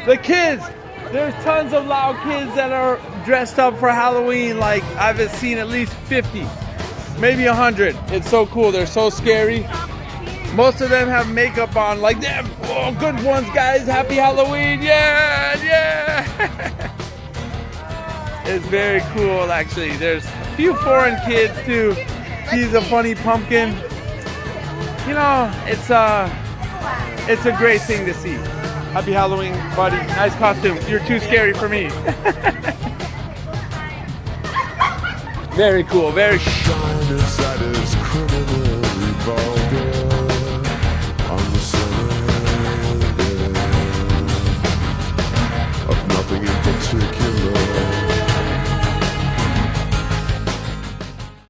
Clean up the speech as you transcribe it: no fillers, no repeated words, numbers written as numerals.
The kids, there's tons of loud kids that are dressed up for Halloween. Like I've seen at least 50, maybe 100. It's so cool. They're so scary. Most of them have makeup on. Like them. Oh, good ones, guys. Happy Halloween. Yeah, yeah. It's very cool, actually. There's a few foreign kids too. He's a funny pumpkin. You know, it's a great thing to see. Happy Halloween, buddy. Nice costume. You're too scary for me. Very cool. Very.